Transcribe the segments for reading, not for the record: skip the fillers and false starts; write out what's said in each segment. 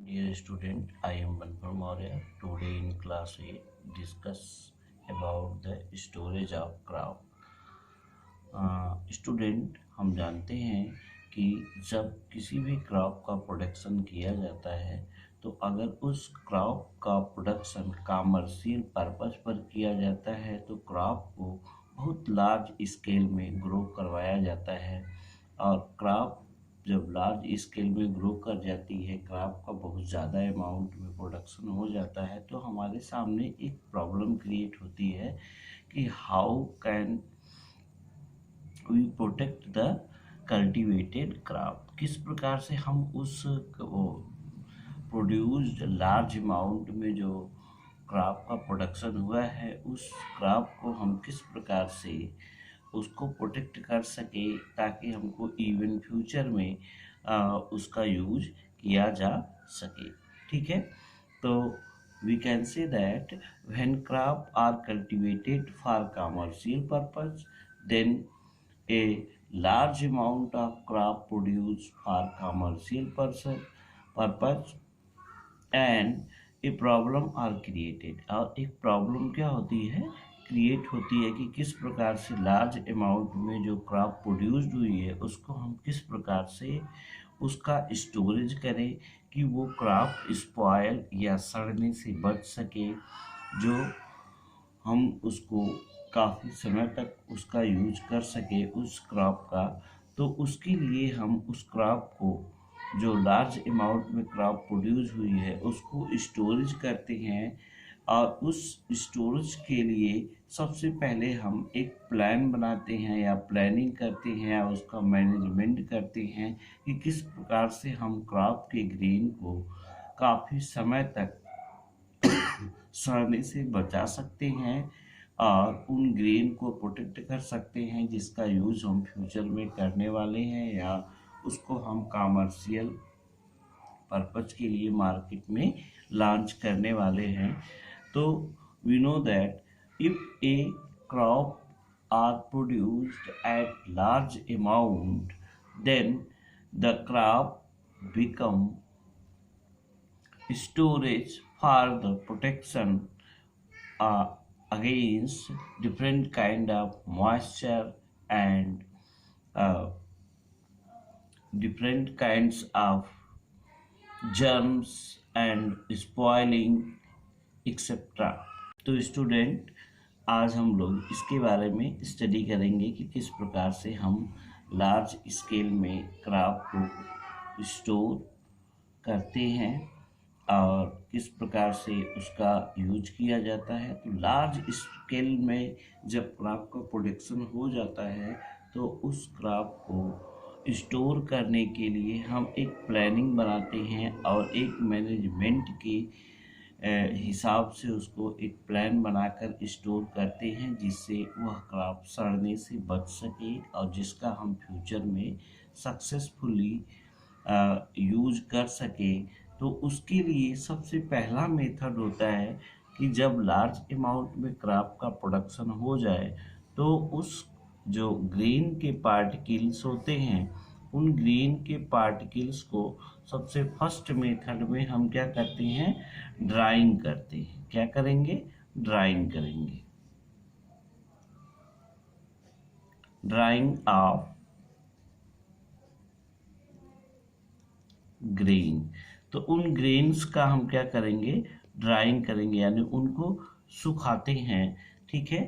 Dear student, I am Banpur Maurya. Today in class 8, discuss about the storage of crop. Student, हम जानते हैं कि जब किसी भी क्रॉप का प्रोडक्शन किया जाता है तो अगर उस क्रॉप का प्रोडक्शन कमर्शियल पर्पस पर किया जाता है तो क्रॉप को बहुत लार्ज स्केल में ग्रो करवाया जाता है। और क्रॉप जब लार्ज स्केल में ग्रो कर जाती है, क्रॉप का बहुत ज़्यादा अमाउंट में प्रोडक्शन हो जाता है, तो हमारे सामने एक प्रॉब्लम क्रिएट होती है कि how can we protect the cultivated crop. किस प्रकार से हम उस प्रोड्यूस्ड लार्ज अमाउंट में जो क्रॉप का प्रोडक्शन हुआ है उस क्रॉप को हम किस प्रकार से उसको प्रोटेक्ट कर सके ताकि हमको इवन फ्यूचर में उसका यूज किया जा सके। ठीक है, तो we can say that when crop are cultivated for commercial purpose, then a large amount of crop produced for commercial purpose and a problem are created। और एक प्रॉब्लम क्या होती है, क्रिएट होती है कि किस प्रकार से लार्ज अमाउंट में जो क्रॉप प्रोड्यूस्ड हुई है उसको हम किस प्रकार से उसका स्टोरेज करें कि वो क्रॉप स्पॉयल या सड़ने से बच सके, जो हम उसको काफ़ी समय तक उसका यूज कर सके उस क्रॉप का। तो उसके लिए हम उस क्रॉप को जो लार्ज अमाउंट में क्रॉप प्रोड्यूस हुई है उसको स्टोरेज करते हैं। और उस स्टोरेज के लिए सबसे पहले हम एक प्लान बनाते हैं या प्लानिंग करते हैं या उसका मैनेजमेंट करते हैं कि किस प्रकार से हम क्रॉप के ग्रेन को काफ़ी समय तक सड़ने से बचा सकते हैं और उन ग्रेन को प्रोटेक्ट कर सकते हैं जिसका यूज़ हम फ्यूचर में करने वाले हैं या उसको हम कमर्शियल पर्पज के लिए मार्केट में लॉन्च करने वाले हैं। तो we know that if a crop are produced at large amount then the crop become storage for the protection against different kind of moisture and different kinds of germs and spoiling etc। तो student, आज हम लोग इसके बारे में study करेंगे कि किस प्रकार से हम लार्ज स्केल में क्रॉप को स्टोर करते हैं और किस प्रकार से उसका यूज किया जाता है। तो लार्ज स्केल में जब क्रॉप का प्रोडक्शन हो जाता है तो उस क्रॉप को स्टोर करने के लिए हम एक प्लानिंग बनाते हैं और एक मैनेजमेंट के हिसाब से उसको एक प्लान बनाकर स्टोर करते हैं जिससे वह क्रॉप सड़ने से बच सके और जिसका हम फ्यूचर में सक्सेसफुली यूज कर सके। तो उसके लिए सबसे पहला मेथड होता है कि जब लार्ज अमाउंट में क्रॉप का प्रोडक्शन हो जाए तो उस जो ग्रेन के पार्टिकल्स होते हैं उन ग्रेन के पार्टिकल्स को सबसे फर्स्ट मेथड में हम क्या करते हैं, ड्राइंग करते हैं। क्या करेंगे, ड्राइंग करेंगे। ड्राइंग ऑफ ग्रेन, तो उन ग्रेन्स का हम क्या करेंगे, ड्राइंग करेंगे, यानी उनको सुखाते हैं। ठीक है,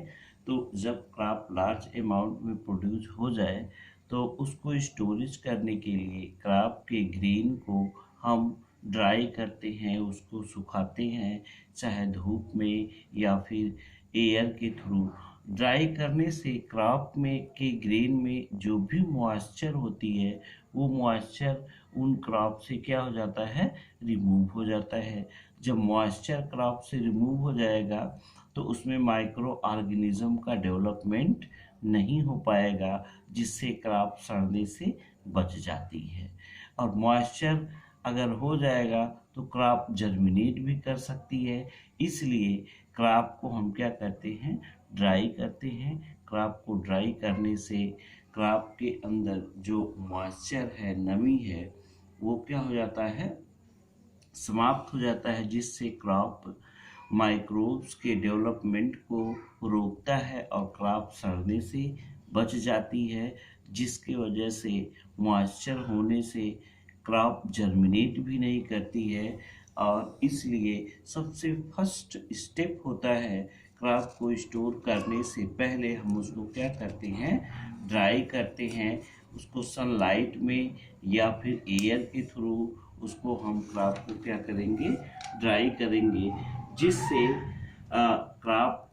तो जब क्रॉप लार्ज अमाउंट में प्रोड्यूस हो जाए तो उसको स्टोरेज करने के लिए क्रॉप के ग्रेन को हम ड्राई करते हैं, उसको सुखाते हैं, चाहे धूप में या फिर एयर के थ्रू। ड्राई करने से क्रॉप में के ग्रेन में जो भी मॉइस्चर होती है वो मॉइस्चर उन क्रॉप से क्या हो जाता है, रिमूव हो जाता है। जब मॉइस्चर क्रॉप से रिमूव हो जाएगा तो उसमें माइक्रो ऑर्गेनिज्म का डेवलपमेंट नहीं हो पाएगा जिससे क्रॉप सड़ने से बच जाती है। और मॉइस्चर अगर हो जाएगा तो क्रॉप जर्मिनेट भी कर सकती है। इसलिए क्रॉप को हम क्या करते हैं, ड्राई करते हैं। क्रॉप को ड्राई करने से क्रॉप के अंदर जो मॉइस्चर है, नमी है, वो क्या हो जाता है, समाप्त हो जाता है, जिससे क्रॉप माइक्रोब्स के डेवलपमेंट को रोकता है और क्रॉप सड़ने से बच जाती है, जिसकी वजह से मॉइस्चर होने से क्रॉप जर्मिनेट भी नहीं करती है। और इसलिए सबसे फर्स्ट स्टेप होता है, क्रॉप को स्टोर करने से पहले हम उसको क्या करते हैं, ड्राई करते हैं। उसको सनलाइट में या फिर एयर के थ्रू उसको हम क्रॉप को क्या करेंगे, ड्राई करेंगे, जिससे क्रॉप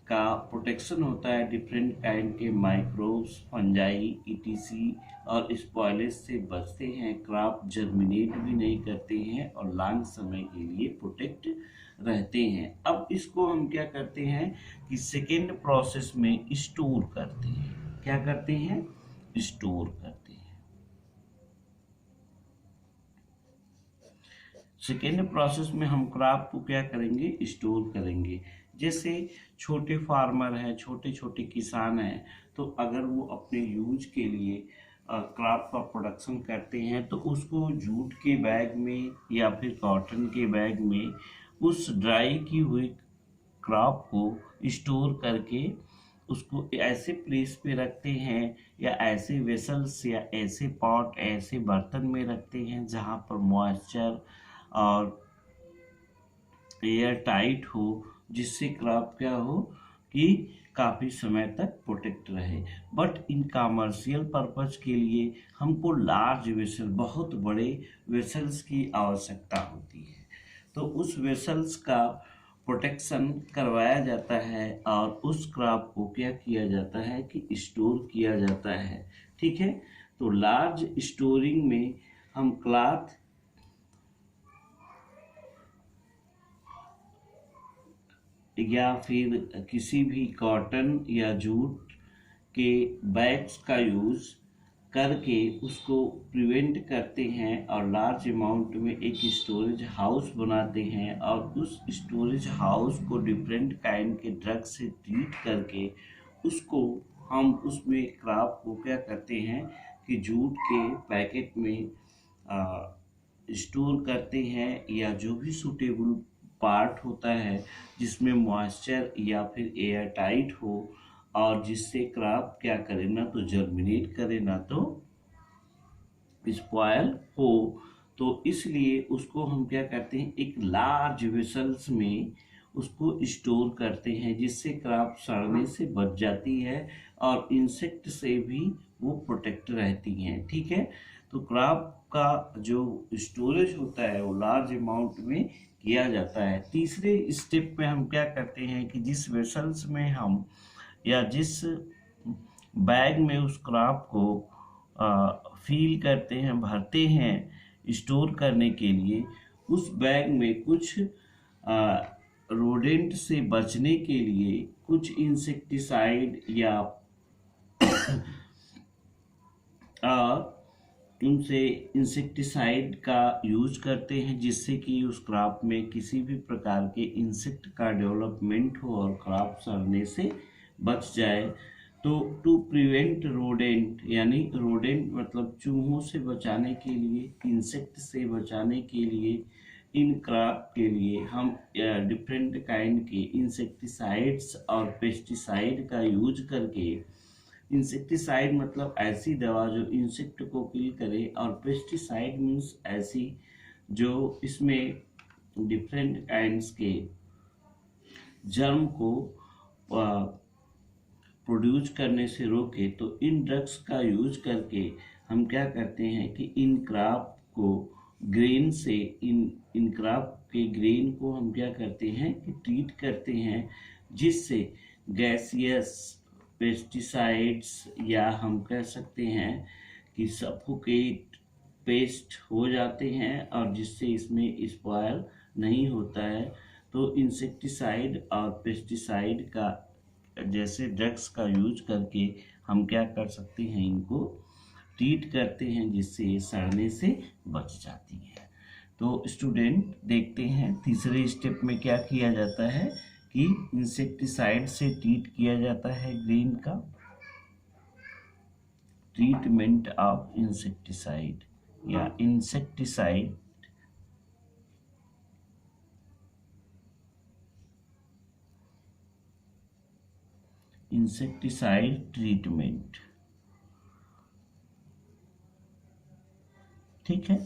का प्रोटेक्शन होता है डिफरेंट काइंड के माइक्रोब्स, फंजाई, ईटीसी और स्पॉयलेज से बचते हैं। क्रॉप जर्मिनेट भी नहीं करते हैं और लॉन्ग समय के लिए प्रोटेक्ट रहते हैं। अब इसको हम क्या करते हैं कि सेकेंड प्रोसेस में स्टोर करते हैं। क्या करते हैं, स्टोर करते हैं। सेकेंड प्रोसेस में हम क्रॉप को क्या करेंगे, स्टोर करेंगे। जैसे छोटे फार्मर हैं, छोटे छोटे किसान हैं, तो अगर वो अपने यूज के लिए क्रॉप का प्रोडक्शन करते हैं तो उसको जूट के बैग में या फिर कॉटन के बैग में उस ड्राई की हुई क्रॉप को स्टोर करके उसको ऐसे प्लेस पे रखते हैं या ऐसे वेसल्स या ऐसे पॉट, ऐसे बर्तन में रखते हैं जहाँ पर मॉइस्चर और एयर टाइट हो, जिससे क्रॉप क्या हो कि काफ़ी समय तक प्रोटेक्ट रहे। बट इन कमर्शियल पर्पज के लिए हमको लार्ज वेसल, बहुत बड़े वेसल्स की आवश्यकता होती है। तो उस वेसल्स का प्रोटेक्शन करवाया जाता है और उस क्रॉप को क्या किया जाता है कि स्टोर किया जाता है। ठीक है, तो लार्ज स्टोरिंग में हम क्लॉथ या फिर किसी भी कॉटन या जूट के बैग्स का यूज़ करके उसको प्रिवेंट करते हैं और लार्ज अमाउंट में एक स्टोरेज हाउस बनाते हैं और उस स्टोरेज हाउस को डिफरेंट काइंड के ड्रग से ट्रीट करके उसको हम उसमें क्रॉप को क्या करते हैं कि जूट के पैकेट में स्टोर करते हैं या जो भी सूटेबल पार्ट होता है जिसमें मॉइस्चर या फिर एयर टाइट हो और जिससे क्रॉप क्या करे, ना तो जर्मिनेट करे ना तो स्पॉयल हो। तो इसलिए उसको हम क्या करते हैं, एक लार्ज वेसल्स में उसको स्टोर करते हैं, जिससे क्रॉप सड़ने से बच जाती है और इंसेक्ट से भी वो प्रोटेक्ट रहती हैं। ठीक है, तो क्रॉप का जो स्टोरेज होता है वो लार्ज अमाउंट में किया जाता है। तीसरे स्टेप में हम क्या करते हैं कि जिस वेसल्स में हम या जिस बैग में उस क्रॉप को फील करते हैं, भरते हैं स्टोर करने के लिए, उस बैग में कुछ रोडेंट से बचने के लिए कुछ इंसेक्टिसाइड या उनसे इंसेक्टिसाइड का यूज करते हैं, जिससे कि उस क्रॉप में किसी भी प्रकार के इंसेक्ट का डेवलपमेंट हो और क्रॉप सड़ने से बच जाए। तो टू प्रिवेंट रोडेंट, यानी रोडेंट मतलब चूहों से बचाने के लिए, इंसेक्ट से बचाने के लिए, इन क्रॉप के लिए हम डिफरेंट काइंड के इंसेक्टिसाइड्स और पेस्टिसाइड का यूज करके, इंसेक्टिसाइड मतलब ऐसी दवा जो इंसेक्ट को किल करे और पेस्टिसाइड मीन्स ऐसी जो इसमें डिफरेंट काइंड्स के जर्म को प्रोड्यूस करने से रोके। तो इन ड्रग्स का यूज करके हम क्या करते हैं कि इन क्रॉप को ग्रेन से, इन क्रॉप के ग्रेन को हम क्या करते हैं कि ट्रीट करते हैं, जिससे गैसियस पेस्टिसाइड्स या हम कह सकते हैं कि सफोकेट पेस्ट हो जाते हैं और जिससे इसमें स्पॉयल नहीं होता है। तो इंसेक्टिसाइड और पेस्टिसाइड का जैसे ड्रग्स का यूज करके हम क्या कर सकते हैं, इनको ट्रीट करते हैं, जिससे ये सड़ने से बच जाती है। तो स्टूडेंट देखते हैं तीसरे स्टेप में क्या किया जाता है कि इंसेक्टिसाइड से ट्रीट किया जाता है ग्रीन का। ट्रीटमेंट ऑफ इंसेक्टिसाइड या इंसेक्टिसाइड इंसेक्टिसाइड ट्रीटमेंट। ठीक है,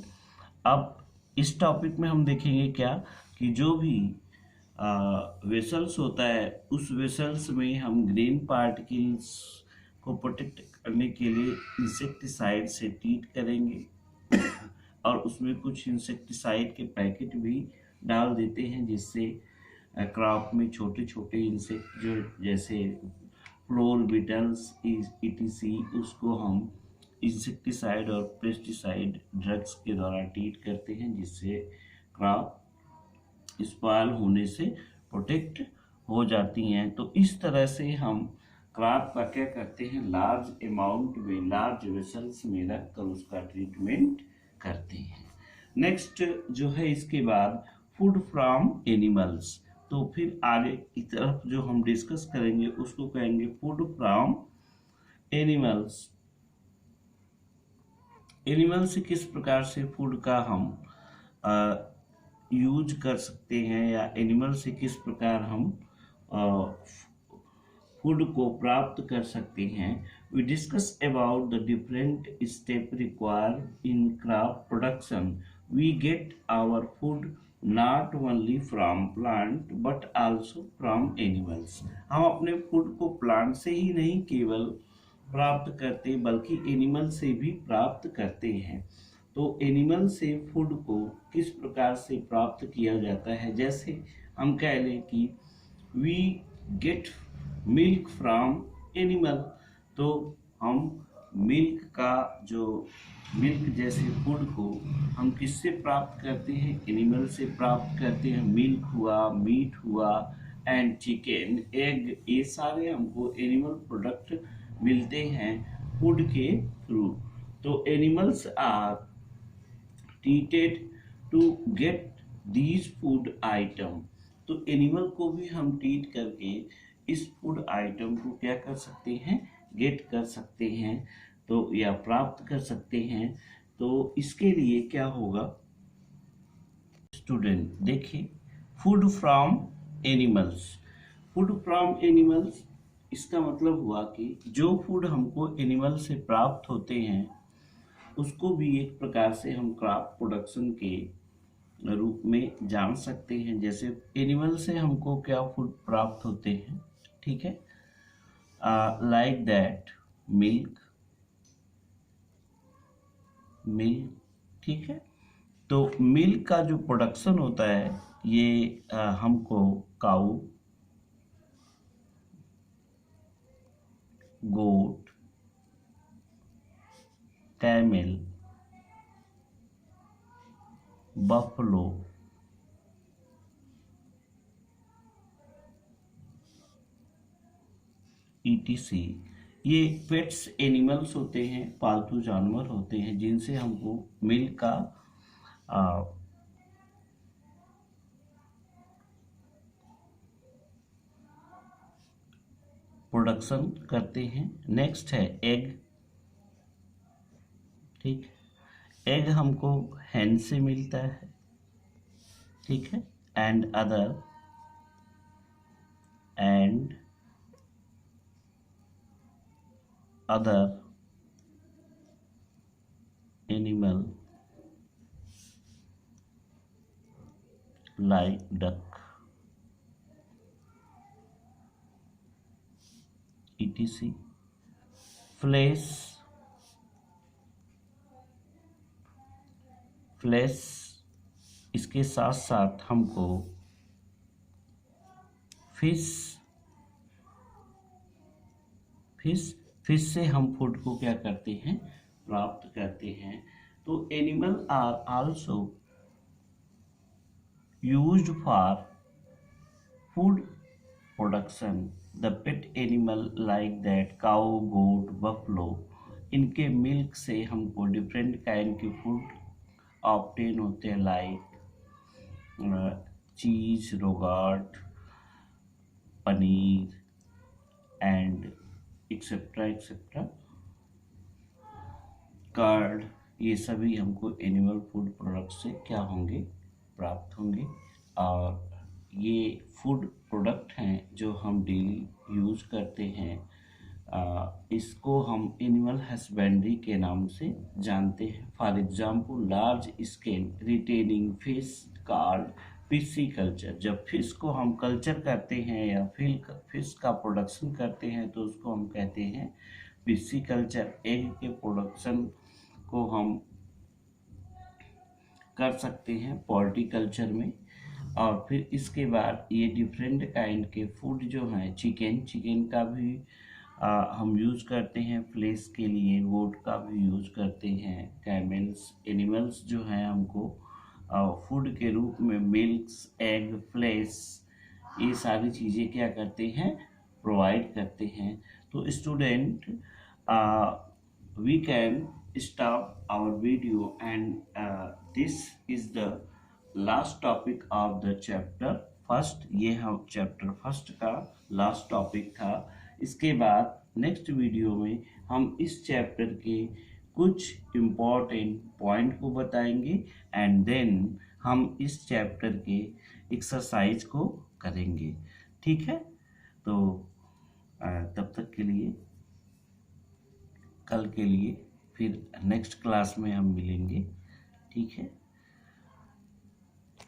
अब इस टॉपिक में हम देखेंगे क्या कि जो भी वेसल्स होता है उस वेसल्स में हम ग्रेन पार्टिकल्स को प्रोटेक्ट करने के लिए इंसेक्टिसाइड से ट्रीट करेंगे और उसमें कुछ इंसेक्टिसाइड के पैकेट भी डाल देते हैं जिससे क्रॉप में छोटे छोटे इंसेक्ट जो जैसे फ्लोर बीटल्स ईटीसी उसको हम इंसेक्टिसाइड और पेस्टिसाइड ड्रग्स के द्वारा ट्रीट करते हैं जिससे क्रॉप स्पॉइल होने से प्रोटेक्ट हो जाती हैं। तो इस तरह से हम क्रॉप का क्या करते हैं, लार्ज अमाउंट में लार्ज वेसल्स में रख कर उसका ट्रीटमेंट करते हैं। नेक्स्ट जो है इसके बाद फूड फ्रॉम एनिमल्स, तो फिर आगे की तरफ जो हम डिस्कस करेंगे उसको कहेंगे फूड फ्रॉम एनिमल्स। एनिमल से किस प्रकार से फूड का हम यूज कर सकते हैं या एनिमल से किस प्रकार हम फूड को प्राप्त कर सकते हैं। We discuss about the different step required in crop production. We get our food not only from plant but also from animals. हम अपने फूड को प्लांट से ही नहीं केवल प्राप्त करते बल्कि एनिमल से भी प्राप्त करते हैं। तो एनिमल से फूड को किस प्रकार से प्राप्त किया जाता है, जैसे हम कह लें कि we get milk from animal, तो हम मिल्क का जो मिल्क जैसे फूड को हम किससे प्राप्त करते हैं, एनिमल से प्राप्त करते हैं। मिल्क हुआ, मीट हुआ एंड चिकन, एग, ये सारे हमको एनिमल प्रोडक्ट मिलते हैं फूड के थ्रू। तो animals are treated to get these food item, तो एनिमल को भी हम ट्रीट करके इस फूड आइटम को क्या कर सकते हैं, गेट कर सकते हैं, तो या प्राप्त कर सकते हैं। तो इसके लिए क्या होगा स्टूडेंट, देखिए food from animals. Food from animals इसका मतलब हुआ कि जो फूड हमको एनिमल से प्राप्त होते हैं उसको भी एक प्रकार से हम क्रॉप प्रोडक्शन के रूप में जान सकते हैं। जैसे एनिमल से हमको क्या फूड प्राप्त होते हैं, ठीक है, लाइक दैट मिल्क, ठीक है। तो मिल्क का जो प्रोडक्शन होता है ये हमको काऊ, गोट, कैमल, बफलो, ईटीसी, ये पेट्स एनिमल्स होते हैं, पालतू जानवर होते हैं जिनसे हमको मिल्क का प्रोडक्शन करते हैं। नेक्स्ट है एग, ठीक, एग हमको हैन से मिलता है, ठीक है, and other animal like duck, etc. Flash इसके साथ साथ हमको फिश से हम फूड को क्या करते हैं, प्राप्त करते हैं। तो animal are also used for food production. The pet animal like that cow, goat, buffalo, इनके मिल्क से हमको डिफरेंट काइंड के फूड ऑब्टेन होते हैं, लाइक चीज, रोगाट, पनीर एंड एक्सेट्रा कर्ड, ये सभी हमको एनिमल फूड प्रोडक्ट से क्या होंगे, प्राप्त होंगे। और ये फूड प्रोडक्ट हैं जो हम डेली यूज़ करते हैं, इसको हम एनिमल हस्बेंड्री के नाम से जानते हैं। For example large scale retaining fish called fishy culture. जब फिश को हम कल्चर करते हैं या फिश का प्रोडक्शन करते हैं तो उसको हम कहते हैं फिशी कल्चर। एग के प्रोडक्शन को हम कर सकते हैं पोल्ट्री कल्चर में। और फिर इसके बाद ये डिफरेंट काइंड के फूड जो हैं, चिकन का भी हम यूज़ करते हैं फ्लेश के लिए, गोट का भी यूज़ करते हैं, कैमल्स एनिमल्स जो हैं हमको फूड के रूप में मिल्क्स, एग, फ्लेश, ये सारी चीज़ें क्या करते हैं, प्रोवाइड करते हैं। तो student, we can stop our video, and this is the last topic of the chapter first. ये हम चैप्टर फर्स्ट का लास्ट टॉपिक था। इसके बाद नेक्स्ट वीडियो में हम इस चैप्टर के कुछ इम्पोर्टेंट पॉइंट को बताएंगे एंड देन हम इस चैप्टर के एक्सरसाइज को करेंगे। ठीक है, तो तब तक के लिए, कल के लिए फिर नेक्स्ट क्लास में हम मिलेंगे। ठीक है।